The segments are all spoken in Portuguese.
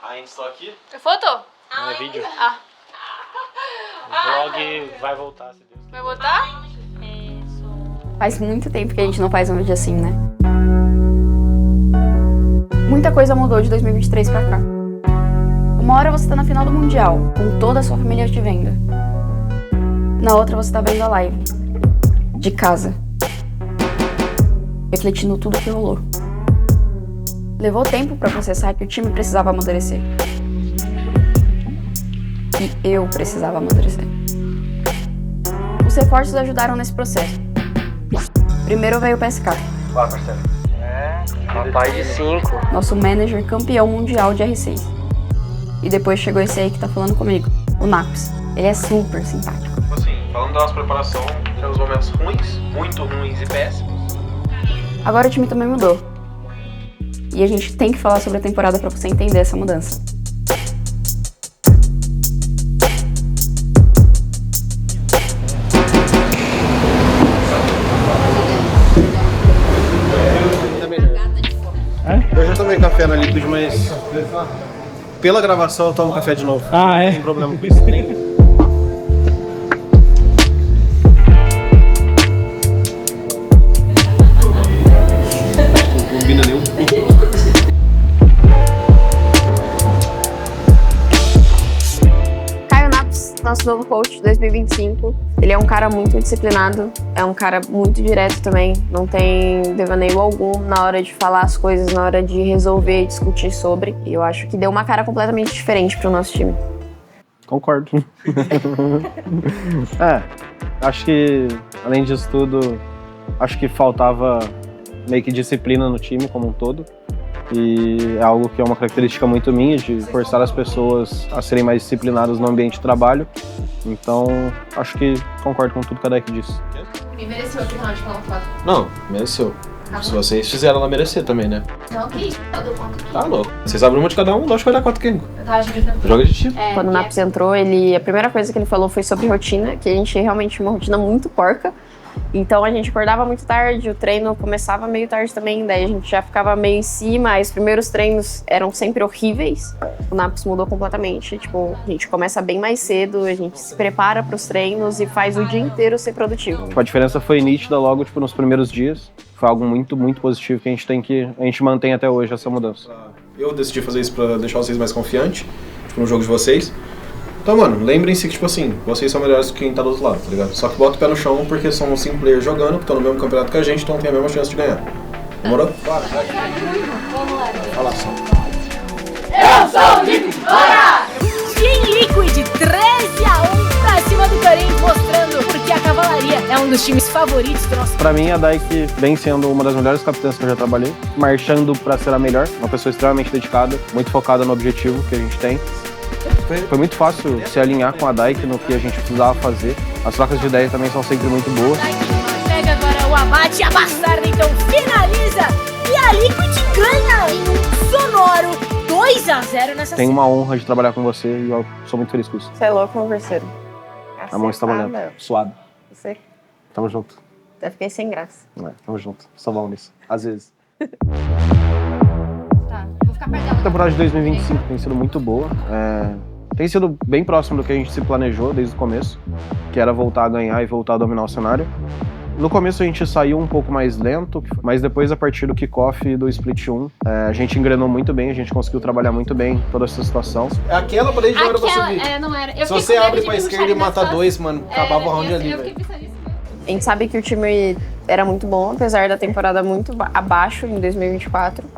Ainda estou aqui. É foto? Não é vídeo. Ah. O vlog vai voltar, se Deus quiser. Vai voltar? Faz muito tempo que a gente não faz um vídeo assim, né? Muita coisa mudou de 2023 pra cá. Uma hora você tá na final do Mundial, com toda a sua família te vendo. Na outra você tá vendo a live. De casa. Refletindo tudo que rolou. Levou tempo pra processar que o time precisava amadurecer. E eu precisava amadurecer. Os reforços ajudaram nesse processo. Primeiro veio o PSK. Bora, parceiro. Rapaz de 5. Nosso manager campeão mundial de R6. E depois chegou esse aí que tá falando comigo, o Naps. Ele é super simpático. Tipo assim, falando da nossa preparação, tem os momentos ruins, muito ruins e péssimos. Agora o time também mudou. E a gente tem que falar sobre a temporada pra você entender essa mudança. Eu já tomei café na Liquid, mas pela gravação eu tomo café de novo. Ah, é? Não tem problema com isso. Não combina nenhum. Caio Naps, nosso novo coach de 2025. Ele é um cara muito disciplinado, é um cara muito direto também, não tem devaneio algum na hora de falar as coisas, na hora de resolver e discutir sobre. E eu acho que deu uma cara completamente diferente pro nosso time. Concordo. Acho que, além disso tudo, acho que faltava meio que disciplina no time como um todo. E é algo que é uma característica muito minha, de forçar as pessoas a serem mais disciplinadas no ambiente de trabalho. Então, acho que concordo com tudo que a Deck disse. E mereceu aqui final de conta. Não, mereceu. Se vocês fizeram ela merecer também, né? Então, ok. Eu dou conta aqui. Tá louco. Vocês abrem uma de cada um, lógico que vai dar 4 Kengo. Eu tava ajudando. Joga de tipo. Quando o Naps entrou, a primeira coisa que ele falou foi sobre rotina, que a gente realmente tinha uma rotina muito porca. Então a gente acordava muito tarde, o treino começava meio tarde também, daí a gente já ficava meio em cima, os primeiros treinos eram sempre horríveis. O Naps mudou completamente, tipo, a gente começa bem mais cedo, a gente se prepara para os treinos e faz o dia inteiro ser produtivo. A diferença foi nítida logo nos primeiros dias. Foi algo muito, muito positivo que a gente mantém até hoje, essa mudança. Eu decidi fazer isso pra deixar vocês mais confiantes, no jogo de vocês. Então, mano, lembrem-se que, tipo assim, vocês são melhores que quem tá do outro lado, tá ligado? Só que bota o pé no chão porque são 5 players jogando, que estão no mesmo campeonato que a gente, então tem a mesma chance de ganhar. Demorou? Bora, vai. Fala só. Eu sou o Liquid, bora! Team Liquid 13-1 pra cima do Corinthians, mostrando porque a Cavalaria é um dos times favoritos do nosso... Pra mim, a Daik vem sendo uma das melhores capitãs que eu já trabalhei, marchando pra ser a melhor, uma pessoa extremamente dedicada, muito focada no objetivo que a gente tem. Foi muito fácil se alinhar com a Daik no que a gente precisava fazer. As trocas de ideia também são sempre muito boas. Pega agora o abate, a Bastarda então finaliza e a Liquid ganha em um sonoro 2-0 nessa Tenho uma honra de trabalhar com você e eu sou muito feliz com isso. Você é louco, meu parceiro. A mão está molhando, suado. Você Tamo junto. até fiquei sem graça. Tamo junto. Só bom nisso. Às vezes. Tá, vou ficar perto dela. A temporada de 2025 tem sido muito boa. Tem sido bem próximo do que a gente se planejou desde o começo, que era voltar a ganhar e voltar a dominar o cenário. No começo a gente saiu um pouco mais lento, mas depois, a partir do kickoff e do split 1, a gente engrenou muito bem, a gente conseguiu trabalhar muito bem toda essa situação. Aquela parede não era pra subir. Não era. Se você abre pra esquerda e mata 2, mano, acabava o round ali, Eu velho. fiquei pensando nisso. A gente sabe que o time era muito bom, apesar da temporada muito abaixo em 2024.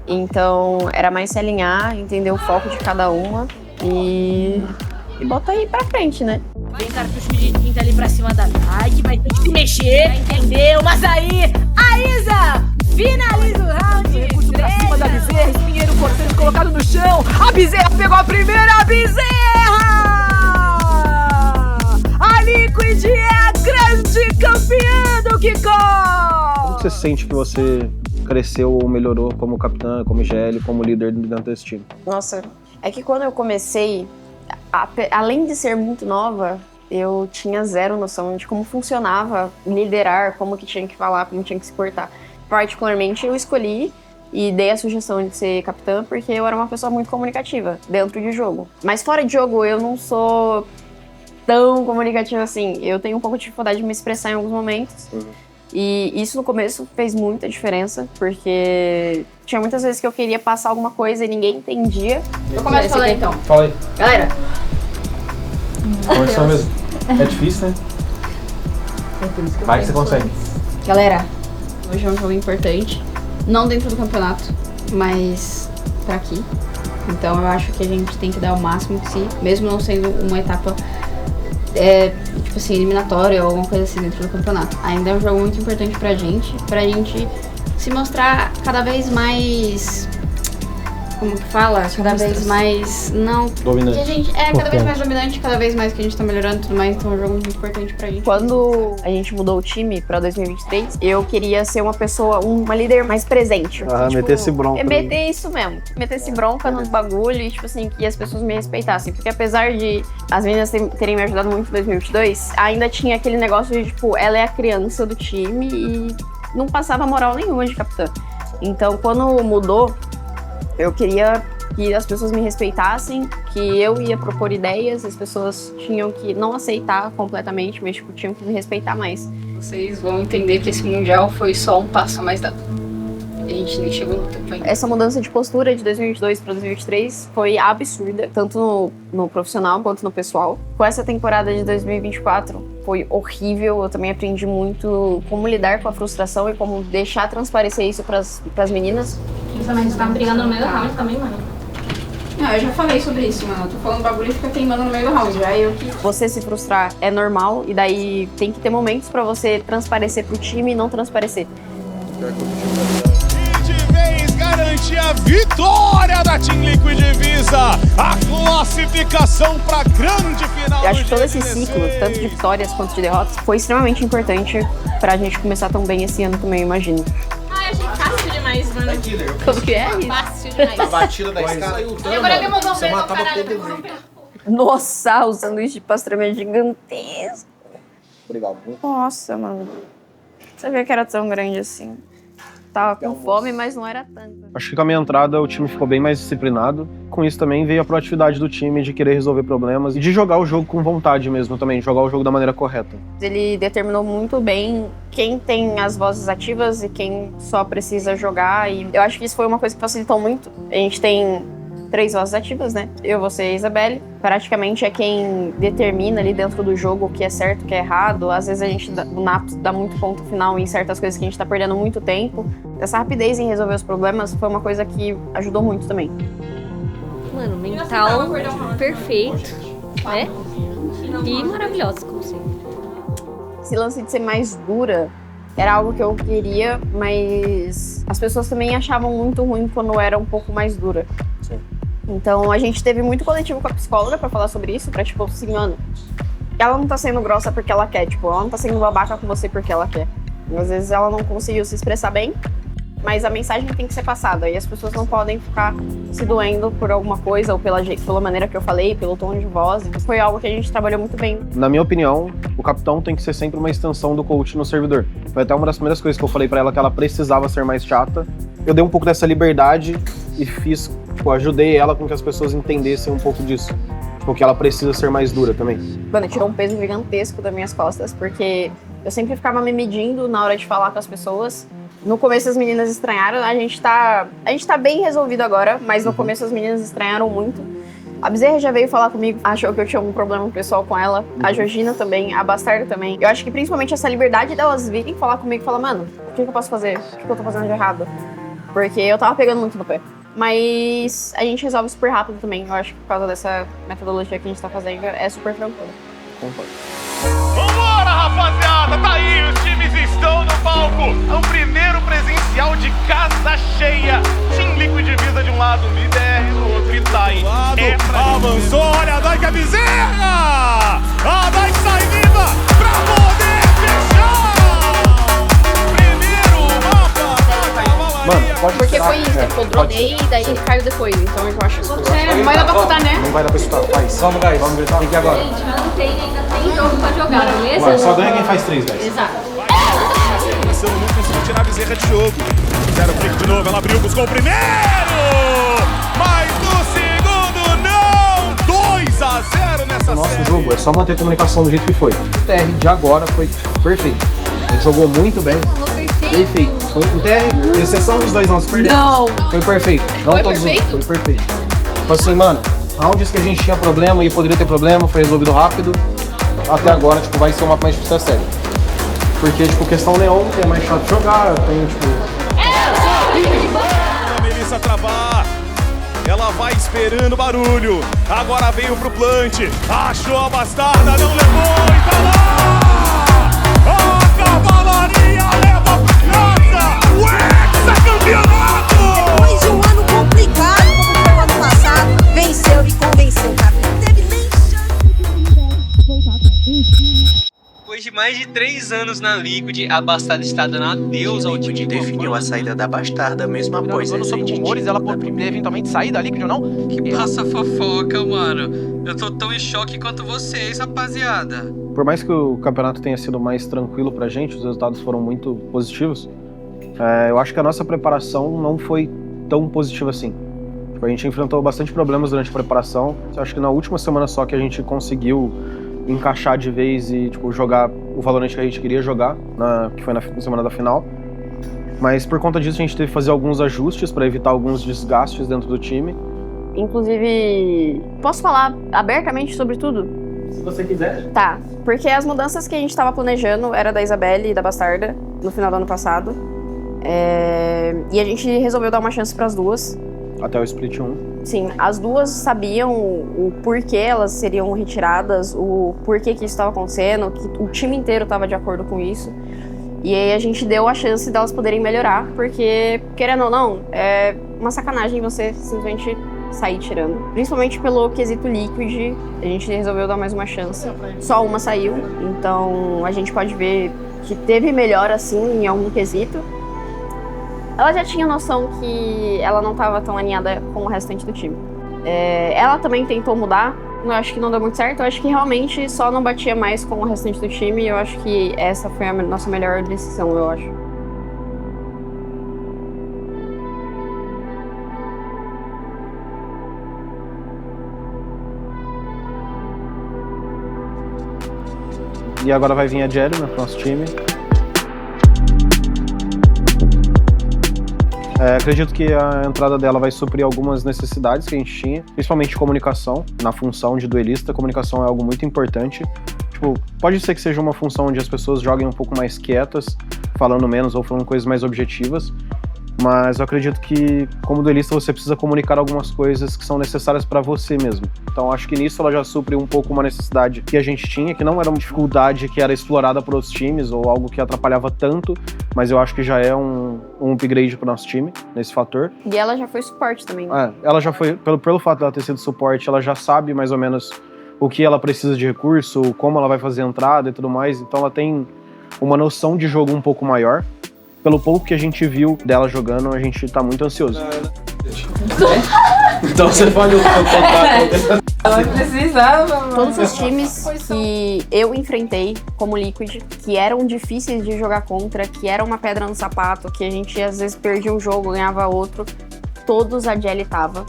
Então, era mais se alinhar, entender o foco de cada uma e botar aí pra frente, né? Vem cartucho de tinta ali pra cima da Nike, vai ter que se mexer, entendeu? Mas aí, a Isa finaliza o round. Recurso pra cima da Bezerra, Espinheiro forçando, colocado no chão. A Bezerra pegou a primeira, a Bezerra! A Liquid é a grande campeã do kickoff! Como você sente que você cresceu ou melhorou como capitã, como GL, como líder dentro desse time? Nossa, é que quando eu comecei, além de ser muito nova, eu tinha zero noção de como funcionava liderar, como que tinha que falar, como tinha que se portar. Particularmente, eu escolhi e dei a sugestão de ser capitã porque eu era uma pessoa muito comunicativa dentro de jogo. Mas fora de jogo eu não sou tão comunicativa assim. Eu tenho um pouco de dificuldade de me expressar em alguns momentos. E isso no começo fez muita diferença, porque tinha muitas vezes que eu queria passar alguma coisa e ninguém entendia. Eu começo a falar então. Fala aí. Galera, Conversão mesmo. É difícil, né? Vai que você consegue. galera, hoje é um jogo importante. Não dentro do campeonato, mas pra aqui. Então eu acho que a gente tem que dar o máximo de si, mesmo não sendo uma etapa tipo assim, eliminatória ou alguma coisa assim dentro do campeonato. Ainda é um jogo muito importante pra gente se mostrar cada vez mais, como que fala? Cada vez mais, não... Dominante. Que a gente cada vez mais dominante, cada vez mais que a gente tá melhorando e tudo mais, então é um jogo muito importante pra gente. Quando a gente mudou o time pra 2023, eu queria ser uma pessoa, uma líder mais presente. Meter esse bronca. Meter isso mesmo. Meter esse bronca no bagulho e, tipo assim, que as pessoas me respeitassem. Porque apesar de as meninas terem me ajudado muito em 2022, ainda tinha aquele negócio de, tipo, ela é a criança do time e não passava moral nenhuma de capitã. Então, quando mudou, eu queria que as pessoas me respeitassem, que eu ia propor ideias, as pessoas tinham que não aceitar completamente, mas tipo, tinham que me respeitar mais. Vocês vão entender que esse Mundial foi só um passo a mais dado. A gente nem chegou no tempo ainda. Essa mudança de postura de 2022 para 2023 foi absurda, tanto no profissional quanto no pessoal. Com essa temporada de 2024 foi horrível, eu também aprendi muito como lidar com a frustração e como deixar transparecer isso pras meninas. Você também tá brigando no meio do round também, mano. Não, eu já falei sobre isso, mano. Eu tô falando bagulho e fica queimando no meio do round. Já eu que... Você se frustrar é normal e daí tem que ter momentos pra você transparecer pro time e não transparecer. E de vez garante a vitória da Team Liquid Divisa, a classificação pra grande final. Eu acho que todo esse ciclo, tanto de vitórias quanto de derrotas, foi extremamente importante pra gente começar tão bem esse ano também, eu imagino. Ai, achei fácil demais, mano. Como que é isso? Fácil demais. A batida da escada e o dano. E agora demorou Você mesmo, matava caralho. todo mundo. Nossa, o sanduíche de pastrama gigantesco. Obrigado. Nossa, mano. Você vê que era tão grande assim. Tava com fome, mas não era tanto. Acho que com a minha entrada o time ficou bem mais disciplinado. Com isso também veio a proatividade do time de querer resolver problemas e de jogar o jogo com vontade mesmo também, jogar o jogo da maneira correta. Ele determinou muito bem quem tem as vozes ativas e quem só precisa jogar. E eu acho que isso foi uma coisa que facilitou muito. A gente tem 3 vozes ativas, né? Eu, você e a Isabelle. Praticamente é quem determina ali dentro do jogo o que é certo, o que é errado. Às vezes a gente, o Naps, dá muito ponto final em certas coisas que a gente tá perdendo muito tempo. Essa rapidez em resolver os problemas foi uma coisa que ajudou muito também. Mano, mental perfeito, né? E maravilhosa, como sempre. Esse lance de ser mais dura era algo que eu queria, mas as pessoas também achavam muito ruim quando eu era um pouco mais dura. Sim. Então a gente teve muito coletivo com a psicóloga pra falar sobre isso, pra tipo assim, mano, ela não tá sendo grossa porque ela quer, tipo, ela não tá sendo babaca com você porque ela quer. Às vezes ela não conseguiu se expressar bem, mas a mensagem tem que ser passada e as pessoas não podem ficar se doendo por alguma coisa ou pela maneira que eu falei, pelo tom de voz. Foi algo que a gente trabalhou muito bem. Na minha opinião, o capitão tem que ser sempre uma extensão do coach no servidor. Foi até uma das primeiras coisas que eu falei pra ela, que ela precisava ser mais chata. Eu dei um pouco dessa liberdade e fiz, tipo, ajudei ela com que as pessoas entendessem um pouco disso. Tipo, que ela precisa ser mais dura também. Mano, tirou um peso gigantesco das minhas costas, porque eu sempre ficava me medindo na hora de falar com as pessoas. No começo as meninas estranharam, a gente tá bem resolvido agora, mas no começo as meninas estranharam muito. A Bezerra já veio falar comigo, achou que eu tinha algum problema pessoal com ela, a Georgina também, a Bastardo também. Eu acho que principalmente essa liberdade delas virem falar comigo e falar, mano, o que eu posso fazer? O que eu tô fazendo de errado? Porque eu tava pegando muito no pé. Mas a gente resolve super rápido também, eu acho que por causa dessa metodologia que a gente tá fazendo, é super tranquilo. Concordo. Vambora, rapaziada! Tá aí, os times estão no palco. É o primeiro presencial de casa cheia. Team Liquid Divisa de um lado, MIDR do outro, e Dai. Avançou, olha a Dai que é Bezerra! A Dai sai viva pra poder fechar! Primeiro mapa! Mano, pode Porque tirar. foi isso, tipo, eu dronei e daí ele caiu depois, então eu acho que Não vai dar pra escutar, né? Não vai dar pra escutar. Faz. Vamos, guys. Vamos gritar. Tem que ir agora. Gente, ainda tem jogo pra jogar, beleza? Ué, só ganha quem faz 3, guys. Exato. marcação, não conseguiu tirar a Bezerra de jogo. Fizeram o flick de novo, ela abriu, buscou o primeiro! Mas no segundo não! 2-0 nessa O nosso série. jogo é só manter a comunicação do jeito que foi. O TR de agora foi perfeito. A gente jogou muito bem. Perfeito. Foi o TR, exceção dos 2 nossos perdemos. Não! Foi perfeito. Não Foi todos os perfeito? outros, foi perfeito. Tipo assim, mano, rounds que a gente tinha problema e poderia ter problema, foi resolvido rápido. Até agora, tipo, vai ser uma mais difícil da série. Porque, tipo, questão neon, que é mais chato de jogar, tem, tipo... A Melissa travar. Ela vai esperando o barulho. Agora veio pro plant. Achou a bastarda, não levou e tá lá! A cavalaria leva pra casa o hexacampeonato! Depois de um ano complicado, como foi o ano passado, venceu e convenceu, cara. Não teve nem Depois de mais de 3 anos na Liquid, a Bastarda está dando adeus ao time. Definiu a saída da Bastarda mesmo após Falando sobre rumores, ela pode eventualmente sair da Liquid ou não? Que passa fofoca, mano. Eu tô tão em choque quanto vocês, rapaziada. Por mais que o campeonato tenha sido mais tranquilo pra gente, os resultados foram muito positivos, eu acho que a nossa preparação não foi tão positiva assim. Tipo, a gente enfrentou bastante problemas durante a preparação. Eu acho que na última semana só que a gente conseguiu encaixar de vez e tipo, jogar o Valorant que a gente queria jogar, que foi na semana da final. Mas por conta disso a gente teve que fazer alguns ajustes para evitar alguns desgastes dentro do time. Inclusive, posso falar abertamente sobre tudo? Se você quiser. Tá, porque as mudanças que a gente tava planejando era da Isabelle e da Bastarda no final do ano passado. E a gente resolveu dar uma chance pras duas. Até o Split 1. Sim, as duas sabiam o porquê elas seriam retiradas, o porquê que isso estava acontecendo, que o time inteiro estava de acordo com isso. E aí a gente deu a chance delas poderem melhorar, porque, querendo ou não, é uma sacanagem você simplesmente sair tirando. Principalmente pelo quesito Liquid, a gente resolveu dar mais uma chance. Só uma saiu, então a gente pode ver que teve melhora, assim, em algum quesito. Ela já tinha noção que ela não estava tão alinhada com o restante do time. Ela também tentou mudar, eu acho que não deu muito certo. Eu acho que realmente só não batia mais com o restante do time. E eu acho que essa foi a nossa melhor decisão, eu acho. E agora vai vir a Jelly no nosso time. Acredito que a entrada dela vai suprir algumas necessidades que a gente tinha, principalmente de comunicação. Na função de duelista, comunicação é algo muito importante. Tipo, pode ser que seja uma função onde as pessoas joguem um pouco mais quietas, falando menos ou falando coisas mais objetivas, mas eu acredito que, como duelista, você precisa comunicar algumas coisas que são necessárias para você mesmo. Então acho que nisso ela já supre um pouco uma necessidade que a gente tinha, que não era uma dificuldade que era explorada por outros times ou algo que atrapalhava tanto, mas eu acho que já é um upgrade pro nosso time, nesse fator. E ela já foi suporte também. Ela já foi, pelo fato dela ter sido suporte, ela já sabe mais ou menos o que ela precisa de recurso, como ela vai fazer a entrada e tudo mais, então ela tem uma noção de jogo um pouco maior. Pelo pouco que a gente viu dela jogando, a gente tá muito ansioso. Então você pode contar. Ela precisava, mano. Todos os times que eu enfrentei como Liquid, que eram difíceis de jogar contra, que eram uma pedra no sapato, que a gente às vezes perdia um jogo, ganhava outro, todos a Jelly tava.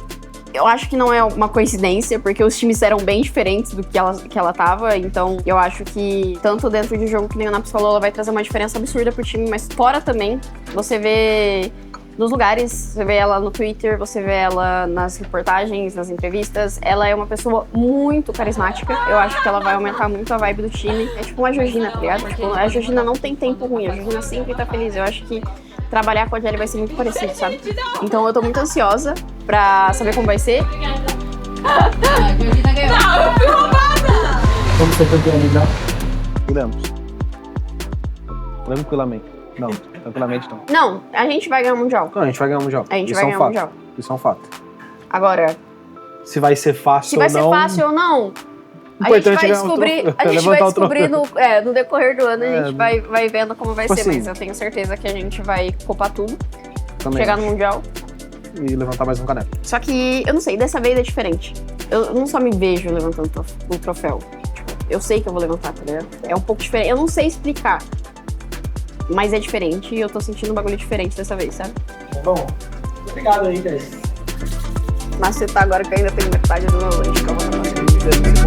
Eu acho que não é uma coincidência, porque os times eram bem diferentes do que ela tava, então eu acho que tanto dentro de jogo que nem o Naps falou, ela vai trazer uma diferença absurda pro time, mas fora também, você vê nos lugares, você vê ela no Twitter, você vê ela nas reportagens, nas entrevistas, ela é uma pessoa muito carismática, eu acho que ela vai aumentar muito a vibe do time. É tipo uma Georgina, tá ligado? Tipo, a Georgina não tem tempo ruim, a Georgina sempre tá feliz, eu acho que trabalhar com a Jelly vai ser muito parecido, sabe? Então eu tô muito ansiosa pra saber como vai ser. A Georgina ganhou. Não, eu fui roubada! Vamos ser campeões já? Iremos. Tranquilamente. Não, tranquilamente não. Não, a gente vai ganhar o Mundial. Não, a gente vai ganhar o Mundial. A gente vai ganhar o Mundial. Isso é um fato. Agora, se vai ser fácil ou não... Se vai ser fácil ou não, a gente vai descobrir no decorrer do ano, a gente vai vendo como vai ser, assim, mas eu tenho certeza que a gente vai copar tudo, também chegar no Mundial. E levantar mais um caneco. Só que, eu não sei, dessa vez é diferente. Eu não só me vejo levantando o troféu. Tipo, eu sei que eu vou levantar, tá ligado? É um pouco diferente. Eu não sei explicar. Mas é diferente e eu tô sentindo um bagulho diferente dessa vez, sabe? Bom, obrigado aí, velho. Mas você tá agora que eu ainda tenho metade do meu lanche, calma.